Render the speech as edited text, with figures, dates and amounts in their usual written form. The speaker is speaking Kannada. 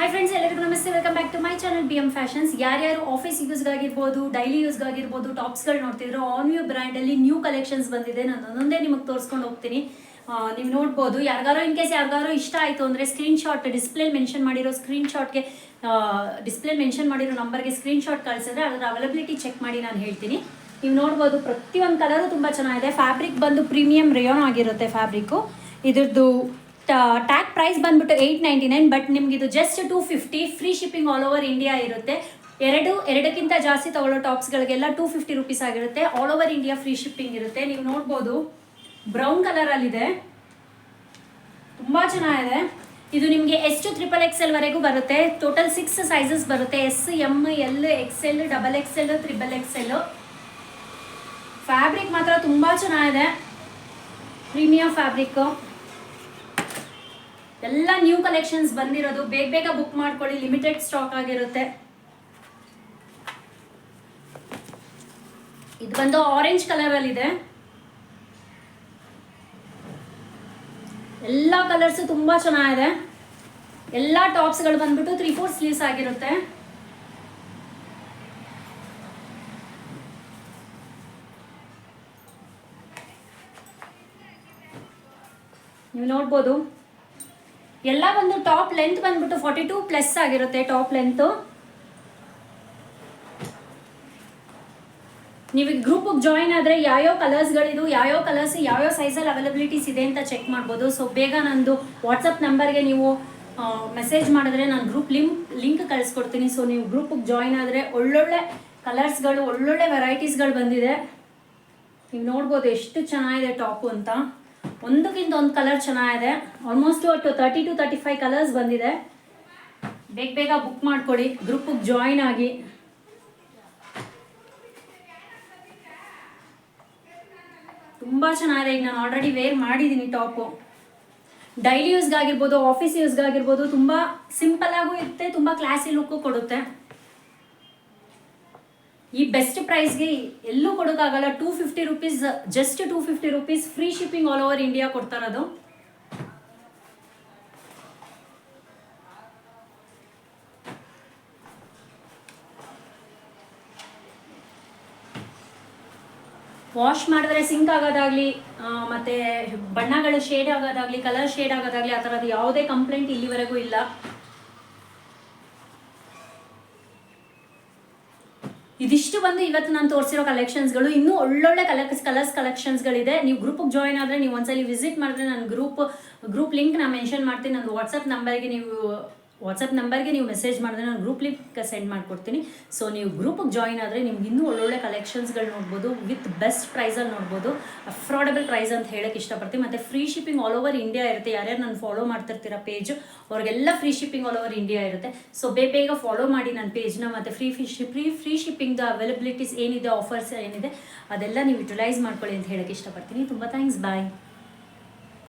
ಹಾಯ್ ಫ್ರೆಂಡ್ಸ್, ಎಲ್ಲರಿಗೂ ನಮಸ್ತೆ. Welcome back to my channel BM fashions. ಯಾರ್ಯಾರು ಆಫೀಸ್ ಯೂಸ್ಗಾಗಿರ್ಬೋದು, ಡೈಲಿ ಯೂಸ್ಗಾಗಿರ್ಬೋದು ಟಾಪ್ಸ್ಗಳು ನೋಡ್ತಿದ್ರು, ಆನ್ ಯು ಬ್ರ್ಯಾಂಡಲ್ಲಿ ನ್ಯೂ ಕಲೆಕ್ಷನ್ಸ್ ಬಂದಿದೆ. ನಾನು ಒಂದೊಂದೇ ನಿಮಗೆ ತೋರಿಸ್ಕೊಂಡು ಹೋಗ್ತೀನಿ. ನೀವು ನೋಡ್ಬೋದು. ಯಾರಿಗಾರೋ ಇನ್ ಕೇಸ್ ಯಾರಿಗಾರೋ ಇಷ್ಟ ಆಯಿತು ಅಂದರೆ ಸ್ಕ್ರೀನ್ಶಾಟ್ ಡಿಸ್ಪ್ಲೇ ಮೆನ್ಷನ್ ಮಾಡಿರೋ ಸ್ಕ್ರೀನ್ಶಾಟ್ಗೆ ಡಿಸ್ಪ್ಲೇ ಮೆನ್ಷನ್ ಮಾಡಿರೋ ನಂಬರ್ಗೆ ಸ್ಕ್ರೀನ್ಶಾಟ್ ಕಳಿಸಿದ್ರೆ ಅದರ ಅವೈಲಬಿಲಿಟಿ ಚೆಕ್ ಮಾಡಿ ನಾನು ಹೇಳ್ತೀನಿ. ನೀವು ನೋಡ್ಬೋದು, ಪ್ರತಿಯೊಂದು ಕಲರು ತುಂಬ ಚೆನ್ನಾಗಿದೆ. ಫ್ಯಾಬ್ರಿಕ್ ಬಂದು ಪ್ರೀಮಿಯಂ ರೇಯಾನ್ ಆಗಿರುತ್ತೆ ಫ್ಯಾಬ್ರಿಕ್ಕು. ಇದ್ರದ್ದು ಟ್ಯಾಗ್ ಪ್ರೈಸ್ ಬಂದ್ಬಿಟ್ಟು $899, ಬಟ್ ನಿಮ್ಗೆ ಇದು just $250. Free shipping all over India ಇರುತ್ತೆ. ಎರಡಕ್ಕಿಂತ ಜಾಸ್ತಿ ತಗೊಳ್ಳೋ ಟಾಪ್ಸ್ಗಳಿಗೆಲ್ಲ $250 ಆಗಿರುತ್ತೆ. All over India free shipping ಇರುತ್ತೆ. ನೀವು ನೋಡ್ಬೋದು, ಬ್ರೌನ್ ಕಲರಲ್ಲಿದೆ, ತುಂಬ ಚೆನ್ನಾಗಿದೆ. ಇದು ನಿಮಗೆ S to XXL ವರೆಗೂ ಬರುತ್ತೆ. ಟೋಟಲ್ 6 ಸೈಜಸ್ ಬರುತ್ತೆ. S, M, L, XL, XXL, XXL. Fabric ಮಾತ್ರ ತುಂಬ ಚೆನ್ನಾಗಿದೆ, ಪ್ರೀಮಿಯಂ ಫ್ಯಾಬ್ರಿಕ್ಕು. ಎಲ್ಲ ನ್ಯೂ ಕಲೆಕ್ಷನ್ಸ್ ಬಂದಿರೋದು. ಬೇಗ ಬುಕ್ ಮಾಡ್ಕೊಳ್ಳಿ, ಲಿಮಿಟೆಡ್ ಸ್ಟಾಕ್ ಆಗಿರುತ್ತೆ. ಇದು ಬಂದು ಆರೆಂಜ್ ಕಲರಲ್ಲಿದೆ. ಎಲ್ಲ ಕಲರ್ಸು ತುಂಬ ಚೆನ್ನಾಗಿದೆ. ಎಲ್ಲ ಟಾಪ್ಸ್ಗಳು ಬಂದ್ಬಿಟ್ಟು 3/4 ಸ್ಲೀವ್ಸ್ ಆಗಿರುತ್ತೆ. ನೀವು ನೋಡ್ಬೋದು, ಎಲ್ಲ ಬಂದು ಟಾಪ್ ಲೆಂತ್ ಬಂದ್ಬಿಟ್ಟು 42+ ಆಗಿರುತ್ತೆ. ಟಾಪ್ ಲೆಂತು ನೀವು ಗ್ರೂಪಿಗೆ ಜಾಯಿನ್ ಆದರೆ ಯಾವ್ಯಾವ ಕಲರ್ಸ್ಗಳಿದು, ಯಾವ್ಯಾವ ಕಲರ್ಸ್ ಯಾವ್ಯಾವ ಸೈಜಲ್ಲಿ ಅವೈಲಬಿಲಿಟೀಸ್ ಇದೆ ಅಂತ ಚೆಕ್ ಮಾಡ್ಬೋದು. ಸೊ ಬೇಗ ನಂದು ವಾಟ್ಸಪ್ ನಂಬರ್ಗೆ ನೀವು ಮೆಸೇಜ್ ಮಾಡಿದ್ರೆ ನಾನು ಗ್ರೂಪ್ ಲಿಂಕ್ ಕಳಿಸ್ಕೊಡ್ತೀನಿ. ಸೊ ನೀವು ಗ್ರೂಪಿಗೆ ಜಾಯಿನ್ ಆದರೆ ಒಳ್ಳೊಳ್ಳೆ ಕಲರ್ಸ್ಗಳು, ಒಳ್ಳೊಳ್ಳೆ ವೆರೈಟೀಸ್ಗಳು ಬಂದಿದೆ. ನೀವು ನೋಡ್ಬೋದು ಎಷ್ಟು ಚೆನ್ನಾಗಿದೆ ಟಾಪು ಅಂತ. ಒಂದಕ್ಕಿಂತ ಒಂದು ಕಲರ್ ಚೆನ್ನಾಗಿದೆ. ಆಲ್ಮೋಸ್ಟ್ ಒಟ್ಟು 30 to 35 ಕಲರ್ಸ್ ಬಂದಿದೆ. ಬೇಗ ಬುಕ್ ಮಾಡ್ಕೊಳ್ಳಿ, ಗ್ರೂಪಿಗೆ ಜಾಯಿನ್ ಆಗಿ. ತುಂಬ ಚೆನ್ನಾಗಿದೆ. ಈಗ ನಾನು ಆಲ್ರೆಡಿ ವೇರ್ ಮಾಡಿದ್ದೀನಿ ಟಾಪು. ಡೈಲಿ ಯೂಸ್ಗಾಗಿರ್ಬೋದು, ಆಫೀಸ್ ಯೂಸ್ಗಾಗಿರ್ಬೋದು, ತುಂಬ ಸಿಂಪಲ್ ಆಗೂ ಇರುತ್ತೆ, ತುಂಬ ಕ್ಲಾಸಿ ಲುಕ್ಕು ಕೊಡುತ್ತೆ. ಈ ಬೆಸ್ಟ್ ಪ್ರೈಸ್ಗೆ ಎಲ್ಲೂ ಕೊಡೋಕ್ಕಾಗಲ್ಲ. $250, just $250 free shipping all over India ಕೊಡ್ತಾ ಇರೋದು. ವಾಶ್ ಮಾಡಿದ್ರೆ ಸಿಂಕ್ ಆಗೋದಾಗ್ಲಿ, ಮತ್ತೆ ಬಣ್ಣಗಳ ಶೇಡ್ ಆಗೋದಾಗ್ಲಿ, ಕಲರ್ ಶೇಡ್ ಆಗೋದಾಗ್ಲಿ, ಆ ಥರದ್ದು ಯಾವುದೇ ಕಂಪ್ಲೇಂಟ್ ಇಲ್ಲಿವರೆಗೂ ಇಲ್ಲ. ಇದಿಷ್ಟು ಬಂದು ಇವತ್ತು ನಾನು ತೋರಿಸಿರೋ ಕಲೆಕ್ಷನ್ಸ್ಗಳು. ಇನ್ನೂ ಒಳ್ಳೊಳ್ಳೆ ಕಲರ್ಸ್ ಕಲೆಕ್ಷನ್ಸ್ಗಳಿದೆ. ನೀವು ಗ್ರೂಪಿಗೆ ಜಾಯಿನ್ ಆದರೆ, ನೀವು ಒಂದ್ಸಲಿ ವಿಸಿಟ್ ಮಾಡಿದ್ರೆ ನಾನು ಗ್ರೂಪ್ ಲಿಂಕ್ ನಾನು ಮೆನ್ಷನ್ ಮಾಡ್ತೀನಿ. ನನ್ನ ವಾಟ್ಸಪ್ ನಂಬರ್ಗೆ ನೀವು ಮೆಸೇಜ್ ಮಾಡಿದ್ರೆ ನಾನು ಗ್ರೂಪ್ ಲಿಂಕ್ ಸೆಂಡ್ ಮಾಡಿಕೊಡ್ತೀನಿ. ಸೊ ನೀವು ಗ್ರೂಪಿಗೆ ಜಾಯಿನ್ ಆದರೆ ನಿಮ್ಗೆ ಇನ್ನೂ ಒಳ್ಳೊಳ್ಳೆ ಕಲೆಕ್ಷನ್ಸ್ಗಳು ನೋಡ್ಬೋದು. ವಿತ್ ಬೆಸ್ಟ್ ಪ್ರೈಸಲ್ಲಿ ನೋಡ್ಬೋದು. ಅಫೋರ್ಡಬಲ್ ಪ್ರೈಸ್ ಅಂತ ಹೇಳಕ್ಕೆ ಇಷ್ಟಪಡ್ತೀನಿ. ಮತ್ತು free shipping all over India ಇರುತ್ತೆ. ಯಾರ್ಯಾರು ನಾನು ಫಾಲೋ ಮಾಡ್ತಿರ್ತೀರ ಪೇಜು, ಅವ್ರಿಗೆಲ್ಲ free shipping all over India ಇರುತ್ತೆ. ಸೊ ಬೇಗ ಫಾಲೋ ಮಾಡಿ ನನ್ನ ಪೇಜ್ನ. ಮತ್ತು ಫ್ರೀ ಶಿಪ್ಪಿಂಗ್ದು ಅವೈಲಬಿಲಿಟೀಸ್ ಏನಿದೆ, ಆಫರ್ಸ್ ಏನಿದೆ, ಅದೆಲ್ಲ ನೀವು ಯುಟಿಲೈಸ್ ಮಾಡ್ಕೊಳ್ಳಿ ಅಂತ ಹೇಳಕ್ಕೆ ಇಷ್ಟಪಡ್ತೀನಿ. ತುಂಬ ಥ್ಯಾಂಕ್ಸ್. ಬಾಯ್.